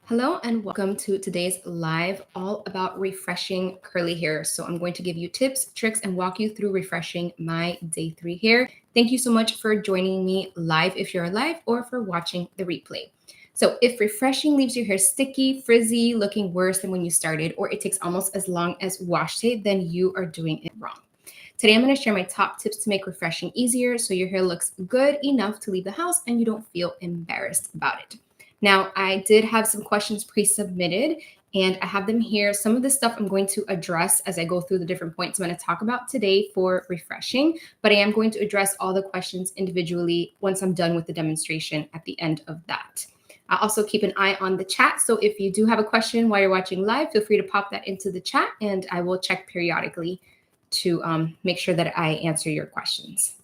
Hello and welcome to today's live all about refreshing curly hair. So I'm going to give you tips, tricks, and walk you through refreshing my day 3 hair. Thank you so much for joining me live if you're live or for watching the replay. So if refreshing leaves your hair sticky, frizzy, looking worse than when you started, or it takes almost as long as wash day, then you are doing it wrong. Today I'm going to share my top tips to make refreshing easier so your hair looks good enough to leave the house and you don't feel embarrassed about it. Now, I did have some questions pre-submitted and I have them here. Some of this stuff I'm going to address as I go through the different points I'm going to talk about today for refreshing, but I am going to address all the questions individually once I'm done with the demonstration at the end of that. I'll also keep an eye on the chat. So if you do have a question while you're watching live, feel free to pop that into the chat and I will check periodically to make sure that I answer your questions.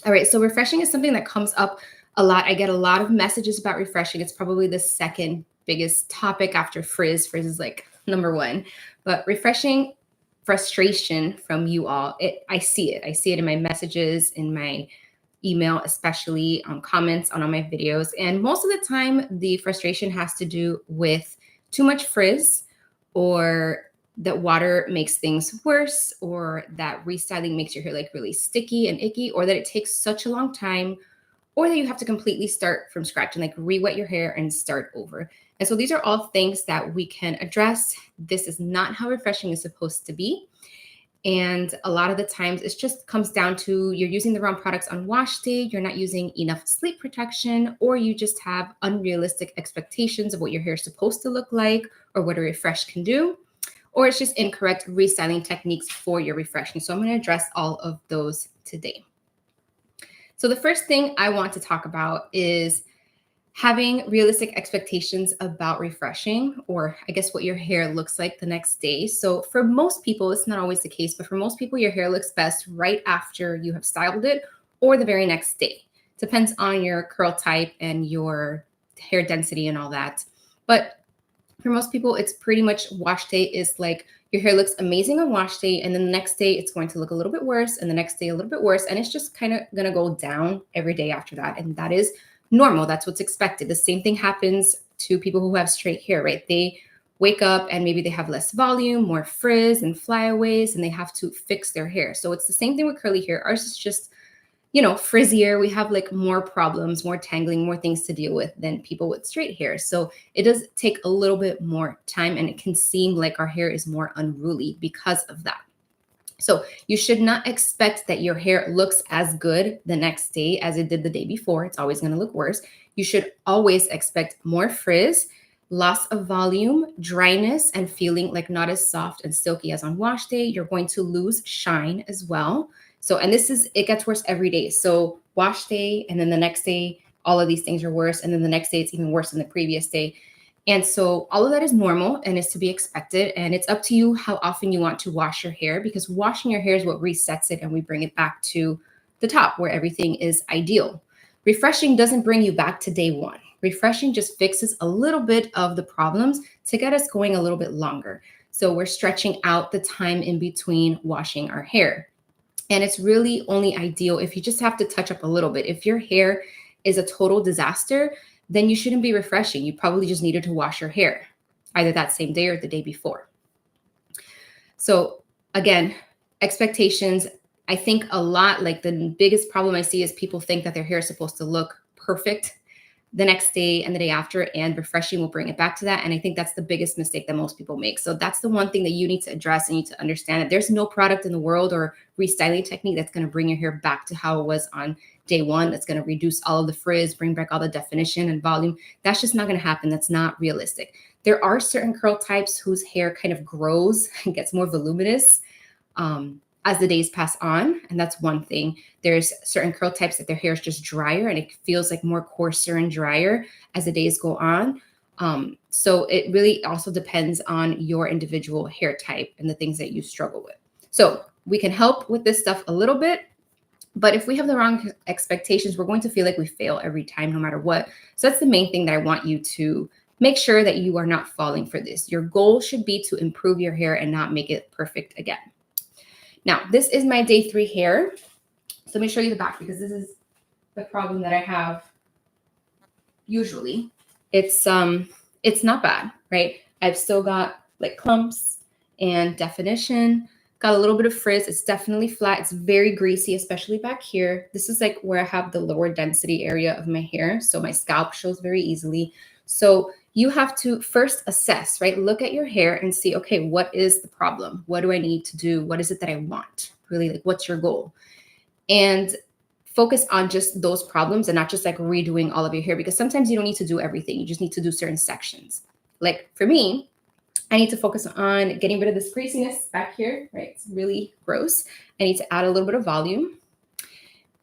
All right, so refreshing is something that comes up a lot. I get a lot of messages about refreshing. It's probably the second biggest topic after frizz. Frizz is like number one. But refreshing frustration from you all, I see it. I see it in my messages, in my email, especially comments on all my videos. And most of the time, the frustration has to do with too much frizz, or that water makes things worse, or that restyling makes your hair like really sticky and icky, or that it takes such a long time, or that you have to completely start from scratch and like re-wet your hair and start over. And so these are all things that we can address. This is not how refreshing is supposed to be. And a lot of the times it just comes down to you're using the wrong products on wash day, you're not using enough sleep protection, or you just have unrealistic expectations of what your hair is supposed to look like or what a refresh can do, or it's just incorrect restyling techniques for your refreshing. So I'm going to address all of those today. So the first thing I want to talk about is having realistic expectations about refreshing, or I guess what your hair looks like the next day. So for most people, it's not always the case, but for most people, your hair looks best right after you have styled it or the very next day. Depends on your curl type and your hair density and all that. But for most people, it's pretty much wash day is like your hair looks amazing on wash day, and then the next day it's going to look a little bit worse, and the next day a little bit worse, and it's just kind of going to go down every day after that. And that is normal. That's what's expected. The same thing happens to people who have straight hair, right? They wake up and maybe they have less volume, more frizz and flyaways, and they have to fix their hair. So it's the same thing with curly hair. Ours is just frizzier. We have like more problems, more tangling, more things to deal with than people with straight hair. So it does take a little bit more time, and it can seem like our hair is more unruly because of that. So you should not expect that your hair looks as good the next day as it did the day before. It's always going to look worse. You should always expect more frizz, loss of volume, dryness, and feeling like not as soft and silky as on wash day. You're going to lose shine as well. So, and it gets worse every day. So wash day, and then the next day, all of these things are worse. And then the next day, it's even worse than the previous day. And so all of that is normal and is to be expected. And it's up to you how often you want to wash your hair, because washing your hair is what resets it and we bring it back to the top where everything is ideal. Refreshing doesn't bring you back to day one. Refreshing just fixes a little bit of the problems to get us going a little bit longer. So we're stretching out the time in between washing our hair. And it's really only ideal if you just have to touch up a little bit. If your hair is a total disaster, then you shouldn't be refreshing. You probably just needed to wash your hair either that same day or the day before. So again, expectations. I think a lot, like the biggest problem I see is people think that their hair is supposed to look perfect the next day and the day after, and refreshing will bring it back to that. And I think that's the biggest mistake that most people make. So that's the one thing that you need to address, and you need to understand that there's no product in the world or restyling technique that's going to bring your hair back to how it was on day one. That's going to reduce all of the frizz, bring back all the definition and volume. That's just not going to happen. That's not realistic. There are certain curl types whose hair kind of grows and gets more voluminous as the days pass on. And that's one thing. There's certain curl types that their hair is just drier and it feels like more coarser and drier as the days go on. So it really also depends on your individual hair type and the things that you struggle with. So we can help with this stuff a little bit, but if we have the wrong expectations, we're going to feel like we fail every time, no matter what. So that's the main thing that I want you to make sure that you are not falling for this. Your goal should be to improve your hair and not make it perfect again. Now, this is my day 3 hair. So let me show you the back, because this is the problem that I have usually. It's it's not bad, right? I've still got like clumps and definition, got a little bit of frizz. It's definitely flat. It's very greasy, especially back here. This is like where I have the lower density area of my hair. So my scalp shows very easily. So you have to first assess, right? Look at your hair and see, okay, what is the problem? What do I need to do? What is it that I want? Really, like, what's your goal? And focus on just those problems and not just like redoing all of your hair, because sometimes you don't need to do everything. You just need to do certain sections. Like for me, I need to focus on getting rid of this greasiness back here, right? It's really gross. I need to add a little bit of volume.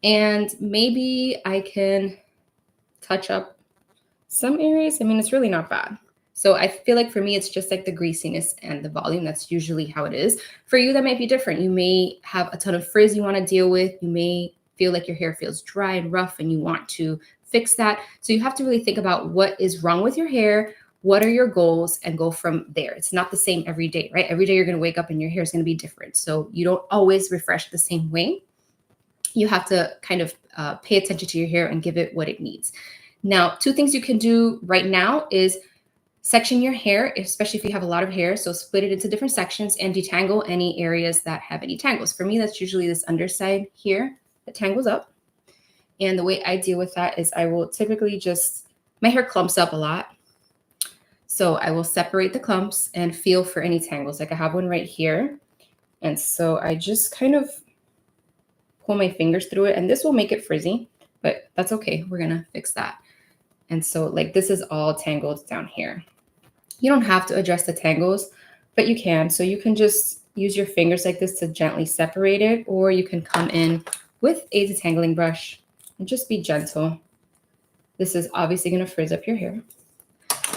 And maybe I can touch up some areas. I mean, it's really not bad. So I feel like for me, it's just like the greasiness and the volume. That's usually how it is. For you, that might be different. You may have a ton of frizz you want to deal with. You may feel like your hair feels dry and rough and you want to fix that. So you have to really think about what is wrong with your hair, what are your goals, and go from there. It's not the same every day, right? Every day you're going to wake up and your hair is going to be different. So you don't always refresh the same way. You have to kind of pay attention to your hair and give it what it needs. Now, two things you can do right now is section your hair, especially if you have a lot of hair. So split it into different sections and detangle any areas that have any tangles. For me, that's usually this underside here that tangles up. And the way I deal with that is I will typically my hair clumps up a lot. So I will separate the clumps and feel for any tangles. Like I have one right here. And so I just kind of pull my fingers through it, and this will make it frizzy, but that's okay. We're gonna fix that. And so like this is all tangled down here. You don't have to address the tangles, but you can. So you can just use your fingers like this to gently separate it, or you can come in with a detangling brush and just be gentle. This is obviously gonna frizz up your hair.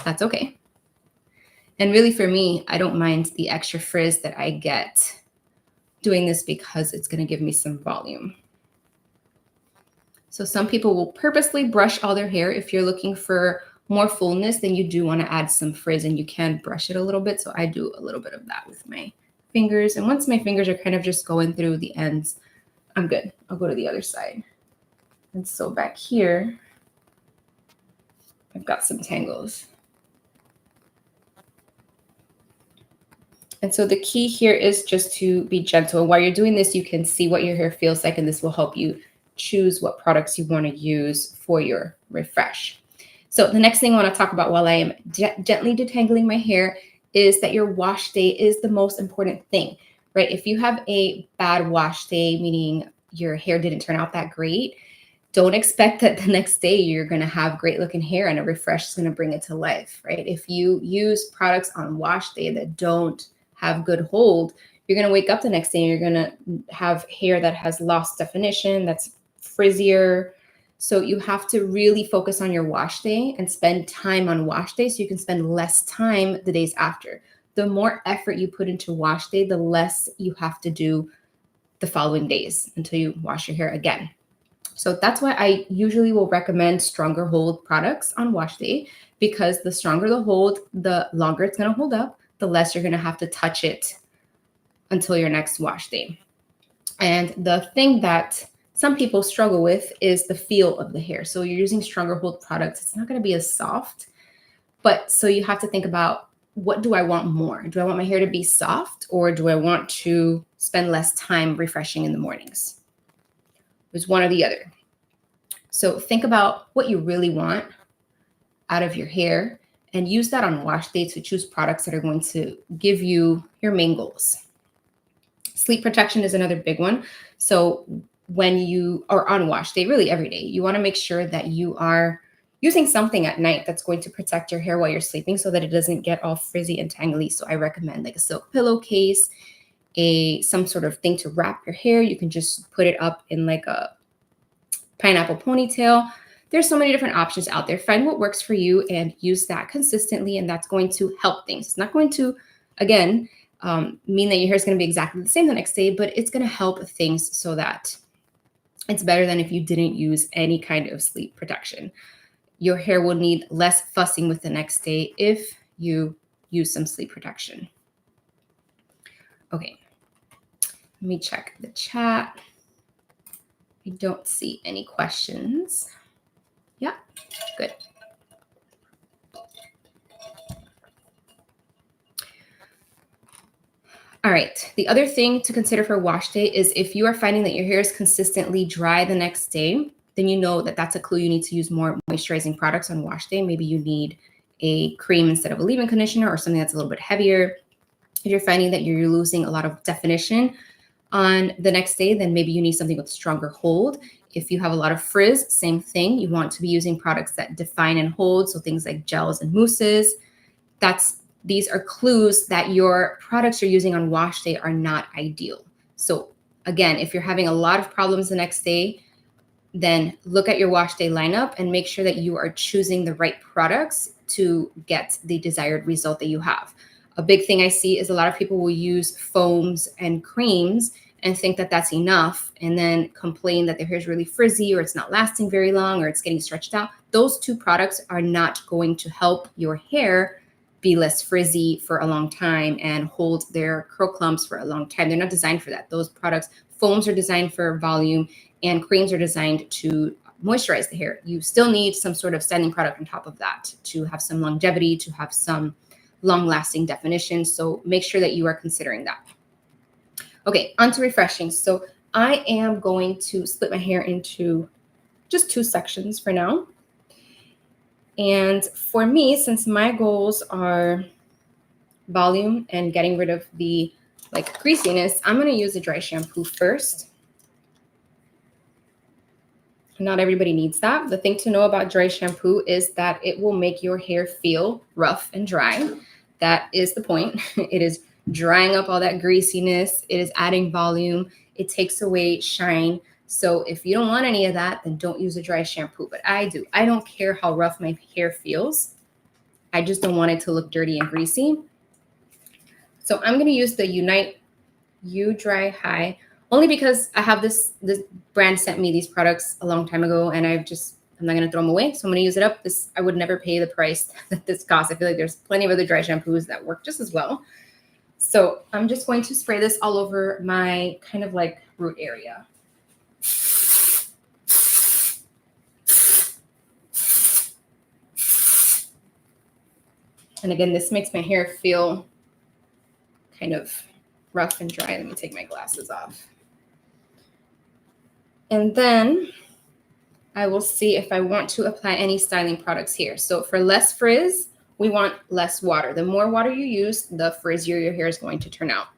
That's okay. And really for me, I don't mind the extra frizz that I get doing this because it's gonna give me some volume. So some people will purposely brush all their hair. If you're looking for more fullness, then you do want to add some frizz and you can brush it a little bit. So I do a little bit of that with my fingers. And once my fingers are kind of just going through the ends, I'm good. I'll go to the other side. And so back here, I've got some tangles. And so the key here is just to be gentle. And while you're doing this, you can see what your hair feels like, and this will help you choose what products you want to use for your refresh. So the next thing I want to talk about while I am gently detangling my hair is that your wash day is the most important thing, right? If you have a bad wash day, meaning your hair didn't turn out that great, don't expect that the next day you're going to have great looking hair and a refresh is going to bring it to life, right? If you use products on wash day that don't have good hold, you're going to wake up the next day and you're going to have hair that has lost definition, that's frizzier. So you have to really focus on your wash day and spend time on wash day so you can spend less time the days after. The more effort you put into wash day, the less you have to do the following days until you wash your hair again. So that's why I usually will recommend stronger hold products on wash day, because the stronger the hold, the longer it's going to hold up, the less you're going to have to touch it until your next wash day. And the thing that some people struggle with is the feel of the hair. So you're using stronger hold products, it's not going to be as soft. But so you have to think about, what do I want more? Do I want my hair to be soft, or do I want to spend less time refreshing in the mornings? There's one or the other. So think about what you really want out of your hair and use that on wash day to choose products that are going to give you your main goals. Sleep protection is another big one. So when you are on wash day, really every day, you want to make sure that you are using something at night that's going to protect your hair while you're sleeping so that it doesn't get all frizzy and tangly. So I recommend like a silk pillowcase, some sort of thing to wrap your hair. You can just put it up in like a pineapple ponytail. There's so many different options out there. Find what works for you and use that consistently, and that's going to help things. It's not going to, again, mean that your hair is going to be exactly the same the next day, but it's going to help things so that it's better than if you didn't use any kind of sleep protection. Your hair will need less fussing with the next day if you use some sleep protection. Okay, let me check the chat. I don't see any questions. Yeah, good. All right. The other thing to consider for wash day is if you are finding that your hair is consistently dry the next day, then you know that that's a clue you need to use more moisturizing products on wash day. Maybe you need a cream instead of a leave-in conditioner or something that's a little bit heavier. If you're finding that you're losing a lot of definition on the next day, then maybe you need something with stronger hold. If you have a lot of frizz, same thing. You want to be using products that define and hold, so things like gels and mousses. These are clues that your products you're using on wash day are not ideal. So again, if you're having a lot of problems the next day, then look at your wash day lineup and make sure that you are choosing the right products to get the desired result that you have. A big thing I see is a lot of people will use foams and creams and think that that's enough and then complain that their hair is really frizzy or it's not lasting very long or it's getting stretched out. Those two products are not going to help your hair be less frizzy for a long time and hold their curl clumps for a long time. They're not designed for that. Those products, foams are designed for volume and creams are designed to moisturize the hair. You still need some sort of styling product on top of that to have some longevity, to have some long-lasting definition. So make sure that you are considering that. Okay, on to refreshing. So I am going to split my hair into just 2 sections for now. And for me, since my goals are volume and getting rid of the greasiness, I'm going to use a dry shampoo first. Not everybody needs that. The thing to know about dry shampoo is that it will make your hair feel rough and dry. That is the point. It is drying up all that greasiness. It is adding volume. It takes away shine. So if you don't want any of that, then don't use a dry shampoo. But I do. I don't care how rough my hair feels. I just don't want it to look dirty and greasy. So I'm going to use the Unite U Dry High, only because I have this brand sent me these products a long time ago, and I'm not going to throw them away. So I'm going to use it up. I would never pay the price that this costs. I feel like there's plenty of other dry shampoos that work just as well. So I'm just going to spray this all over my kind of like root area. And again, this makes my hair feel kind of rough and dry. Let me take my glasses off. And then I will see if I want to apply any styling products here. So for less frizz, we want less water. The more water you use, the frizzier your hair is going to turn out.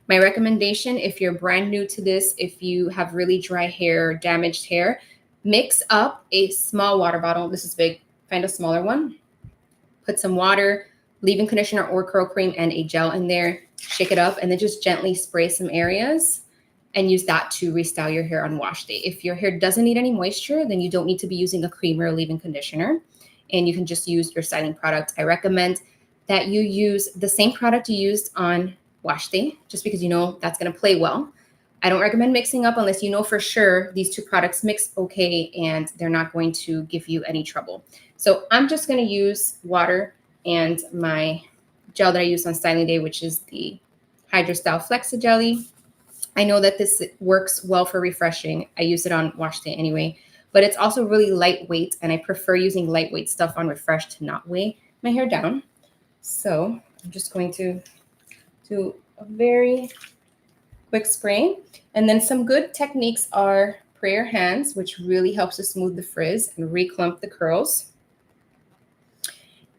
My recommendation, if you're brand new to this, if you have really dry hair, damaged hair, mix up a small water bottle. This is big. Find a smaller one. Put some water, leave-in conditioner or curl cream, and a gel in there. Shake it up, and then just gently spray some areas and use that to restyle your hair on wash day. If your hair doesn't need any moisture, then you don't need to be using a cream or a leave-in conditioner, and you can just use your styling product. I recommend that you use the same product you used on wash day, just because you know that's going to play well. I don't recommend mixing up unless you know for sure these two products mix okay and they're not going to give you any trouble. So I'm just going to use water and my gel that I used on styling day, which is the Hydrostyle Flexa Jelly. I know that this works well for refreshing. I use it on wash day anyway, but it's also really lightweight, and I prefer using lightweight stuff on refresh to not weigh my hair down. So I'm just going to do a very quick spray. And then some good techniques are prayer hands, which really helps to smooth the frizz and reclump the curls.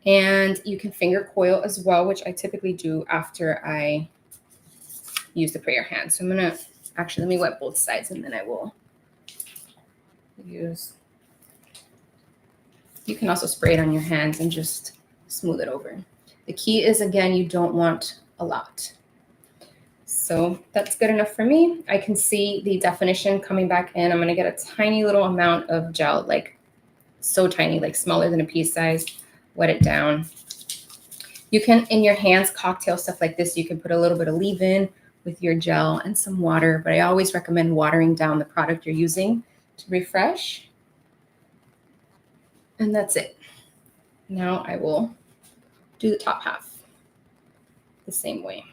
And you can finger coil as well, which I typically do after I use the prayer hand. So I'm going to let me wet both sides, and then I will use. You can also spray it on your hands and just smooth it over. The key is, again, you don't want a lot. So that's good enough for me. I can see the definition coming back in. I'm going to get a tiny little amount of gel, like so tiny, like smaller than a pea size. Wet it down. You can, in your hands, cocktail stuff like this. You can put a little bit of leave-in with your gel and some water, but I always recommend watering down the product you're using to refresh. And that's it. Now I will do the top half the same way.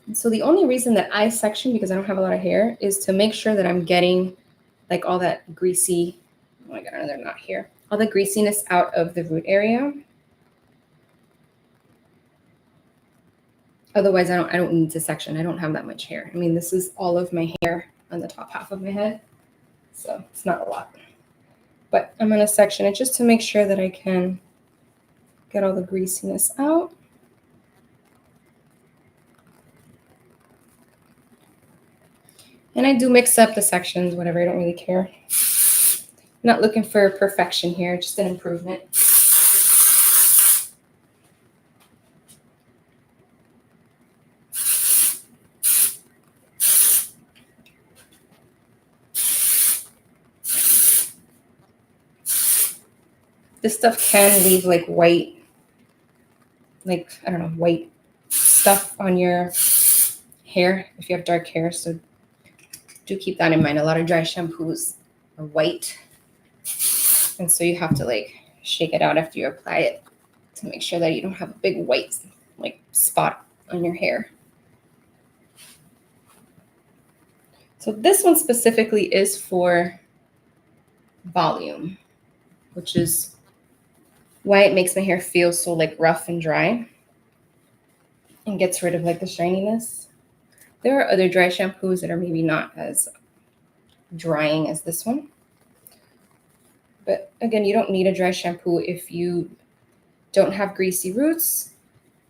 And so the only reason that I section, because I don't have a lot of hair, is to make sure that I'm getting like all that greasy Oh, I got another knot here. All the greasiness out of the root area. Otherwise, I don't need to section. I don't have that much hair. I mean, this is all of my hair on the top half of my head, so it's not a lot. But I'm gonna section it just to make sure that I can get all the greasiness out. And I do mix up the sections, whatever, I don't really care. I'm not looking for perfection here, just an improvement. This stuff can leave like white, like, I don't know, white stuff on your hair if you have dark hair. So do keep that in mind. A lot of dry shampoos are white. And so you have to like shake it out after you apply it to make sure that you don't have a big white like spot on your hair. So this one specifically is for volume, which is why it makes my hair feel so like rough and dry and gets rid of like the shininess. There are other dry shampoos that are maybe not as drying as this one. But again, you don't need a dry shampoo if you don't have greasy roots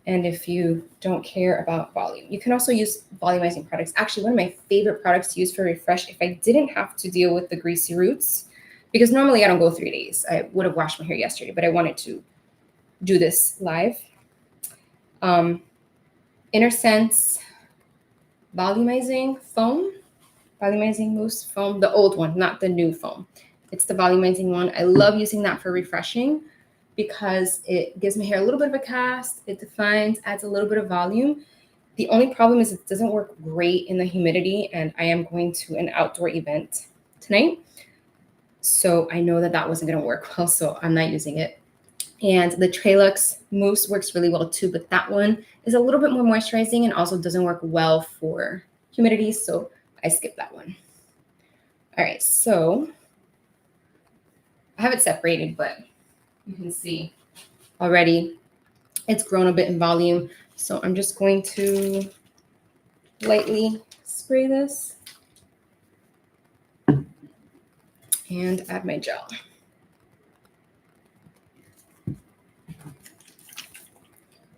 and if you don't care about volume. You can also use volumizing products. Actually, one of my favorite products to use for refresh, if I didn't have to deal with the greasy roots, because normally I don't go 3 days. I would have washed my hair yesterday, but I wanted to do this live. Inner Sense volumizing foam, volumizing mousse foam, the old one, not the new foam. It's the volumizing one. I love using that for refreshing because it gives my hair a little bit of a cast, it defines, adds a little bit of volume. The only problem is it doesn't work great in the humidity, and I am going to an outdoor event tonight. So I know that wasn't going to work well, so I'm not using it. And the Trelux mousse works really well too, but that one is a little bit more moisturizing and also doesn't work well for humidity, so I skipped that one. All right, so I have it separated, but you can see already it's grown a bit in volume. So I'm just going to lightly spray this and add my gel.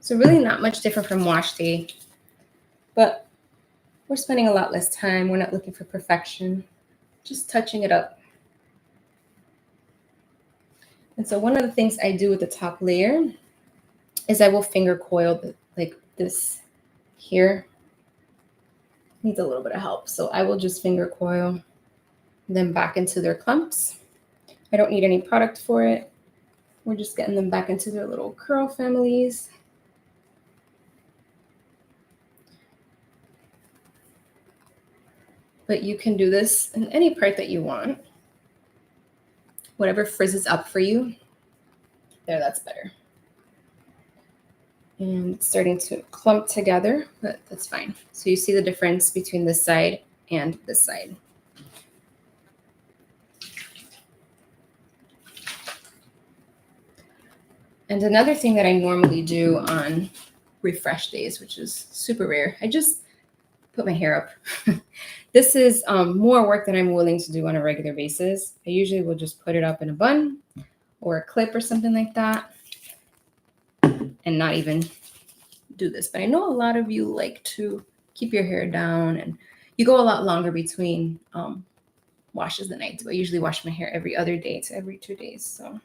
So really not much different from wash day, but we're spending a lot less time. We're not looking for perfection, just touching it up. And so one of the things I do with the top layer is I will finger coil like this here. Needs a little bit of help. So I will just finger coil them back into their clumps. I don't need any product for it. We're just getting them back into their little curl families. But you can do this in any part that you want. Whatever frizzes up for you. There, that's better. And it's starting to clump together, but that's fine. So you see the difference between this side and this side. And another thing that I normally do on refresh days, which is super rare, I just put my hair up. This is more work than I'm willing to do on a regular basis. I usually will just put it up in a bun or a clip or something like that and not even do this. But I know a lot of you like to keep your hair down and you go a lot longer between washes than I do. I usually wash my hair every other day to every 2 days. So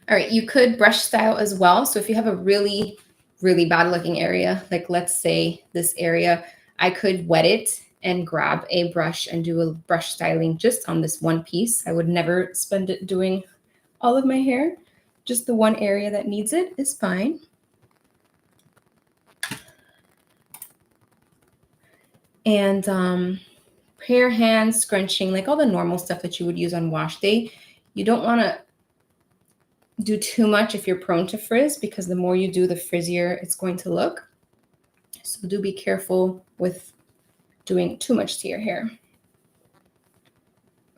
all right, you could brush style as well. So if you have a really, really bad looking area, like let's say this area, I could wet it and grab a brush and do a brush styling just on this one piece. I would never spend it doing all of my hair. Just the one area that needs it is fine. And hair, hands, scrunching, like all the normal stuff that you would use on wash day. You don't want to do too much if you're prone to frizz, because the more you do, the frizzier it's going to look. So do be careful with doing too much to your hair.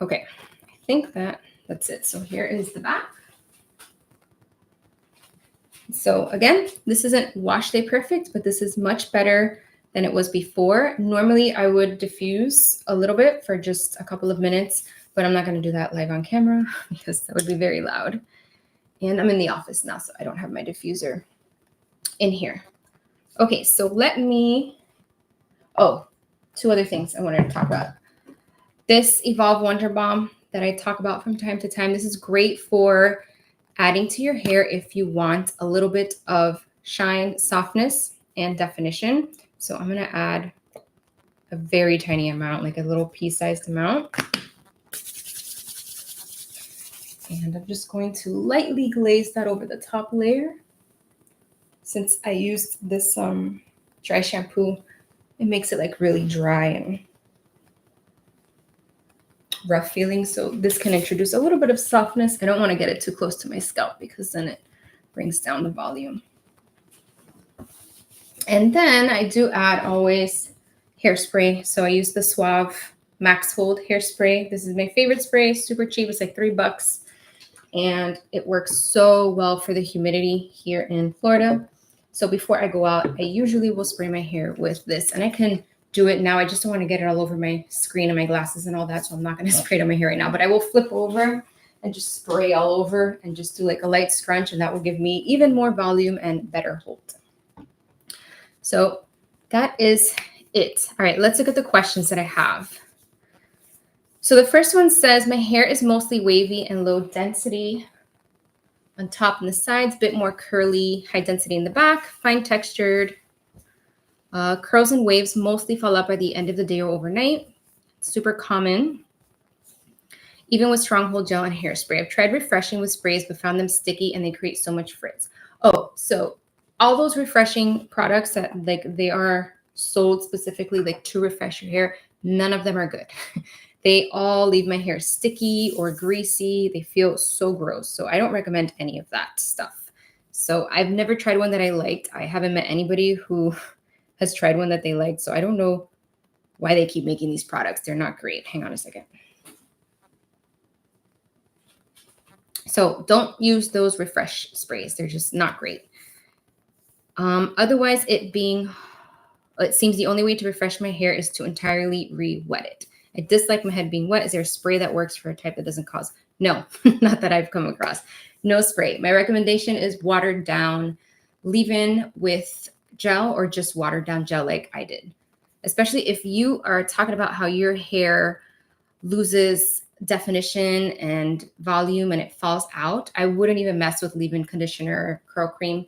Okay, I think that's it. So here is the back. So again, this isn't wash day perfect, but this is much better than it was before. Normally I would diffuse a little bit for just a couple of minutes, but I'm not going to do that live on camera because that would be very loud. And I'm in the office now, so I don't have my diffuser in here. Okay, so let me, two other things I wanted to talk about. This Evolve Wonder Balm that I talk about from time to time, this is great for adding to your hair if you want a little bit of shine, softness, and definition. So I'm going to add a very tiny amount, like a little pea-sized amount. And I'm just going to lightly glaze that over the top layer. Since I used this dry shampoo, it makes it like really dry and rough feeling. So this can introduce a little bit of softness. I don't want to get it too close to my scalp because then it brings down the volume. And then I do add always hairspray. So I use the Suave Max Hold hairspray. This is my favorite spray, super cheap. It's like $3. And it works so well for the humidity here in Florida. So before I go out, I usually will spray my hair with this. And I can do it now. I just don't want to get it all over my screen and my glasses and all that. So I'm not going to spray it on my hair right now. But I will flip over and just spray all over and just do like a light scrunch. And that will give me even more volume and better hold. So that is it. All right, let's look at the questions that I have. So the first one says, my hair is mostly wavy and low density on top and the sides, a bit more curly, high density in the back, fine textured. Curls and waves mostly fall out by the end of the day or overnight. Super common, even with stronghold gel and hairspray. I've tried refreshing with sprays, but found them sticky and they create so much frizz. Oh, so all those refreshing products that like they are sold specifically like to refresh your hair, none of them are good. They all leave my hair sticky or greasy. They feel so gross. So I don't recommend any of that stuff. So I've never tried one that I liked. I haven't met anybody who has tried one that they liked. So I don't know why they keep making these products. They're not great. Hang on a second. So don't use those refresh sprays. They're just not great. Otherwise, it seems the only way to refresh my hair is to entirely re-wet it. I dislike my head being wet. Is there a spray that works for a type that doesn't cause? No, not that I've come across. No spray. My recommendation is watered down leave-in with gel or just watered down gel like I did. Especially if you are talking about how your hair loses definition and volume and it falls out, I wouldn't even mess with leave-in conditioner or curl cream.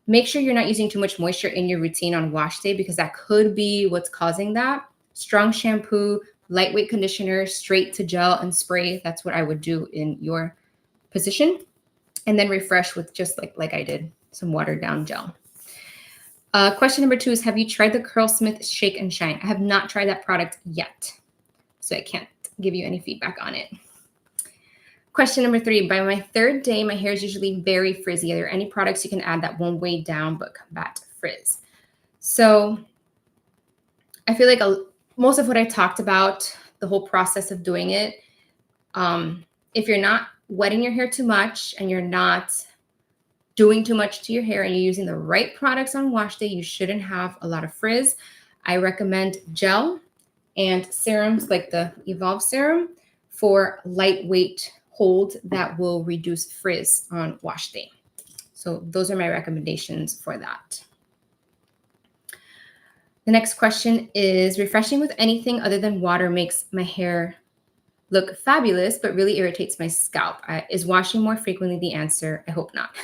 Make sure you're not using too much moisture in your routine on wash day because that could be what's causing that. Strong shampoo, lightweight conditioner, straight to gel and spray. That's what I would do in your position. And then refresh with just like I did, some watered down gel. Question number 2 is, have you tried the Curlsmith Shake and Shine? I have not tried that product yet, so I can't give you any feedback on it. Question number 3, by my 3rd day, my hair is usually very frizzy. Are there any products you can add that won't weigh down but combat frizz? So I feel like most of what I talked about, the whole process of doing it, if you're not wetting your hair too much and you're not doing too much to your hair and you're using the right products on wash day, you shouldn't have a lot of frizz. I recommend gel and serums like the Evolve serum for lightweight hold that will reduce frizz on wash day. So those are my recommendations for that. The next question is, refreshing with anything other than water makes my hair look fabulous, but really irritates my scalp. Is washing more frequently the answer? I hope not.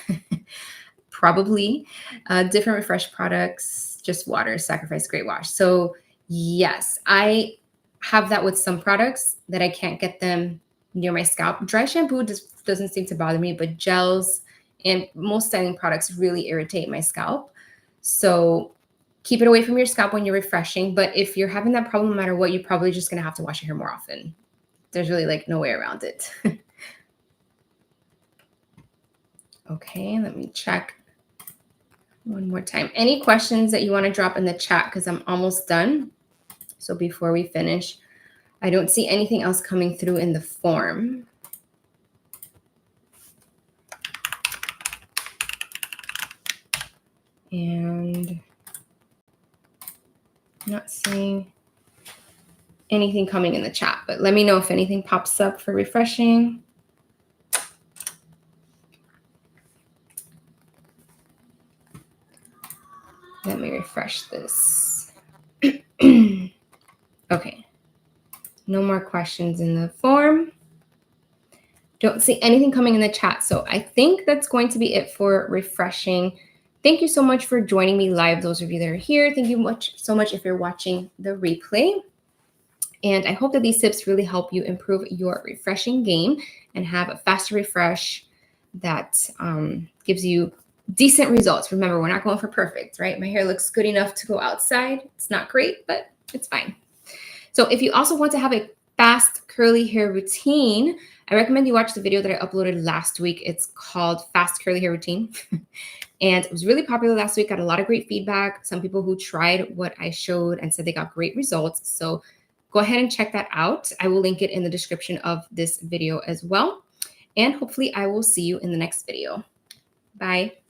Probably. Different refresh products, just water, sacrifice, great wash. So yes, I have that with some products that I can't get them near my scalp. Dry shampoo just doesn't seem to bother me, but gels and most styling products really irritate my scalp. So keep it away from your scalp when you're refreshing. But if you're having that problem, no matter what, you're probably just going to have to wash your hair more often. There's really like no way around it. Okay, let me check one more time. Any questions that you want to drop in the chat because I'm almost done. So before we finish, I don't see anything else coming through in the form. And I'm not seeing anything coming in the chat, but let me know if anything pops up for refreshing. Let me refresh this. Okay. No more questions in the form. Don't see anything coming in the chat. So I think that's going to be it for refreshing. Thank you so much for joining me live, those of you that are here. Thank you so much if you're watching the replay. And I hope that these tips really help you improve your refreshing game and have a faster refresh that gives you decent results. Remember, we're not going for perfect, right? My hair looks good enough to go outside. It's not great, but it's fine. So if you also want to have a fast curly hair routine, I recommend you watch the video that I uploaded last week. It's called Fast Curly Hair Routine. And it was really popular last week. Got a lot of great feedback. Some people who tried what I showed and said they got great results. So go ahead and check that out. I will link it in the description of this video as well. And hopefully I will see you in the next video. Bye.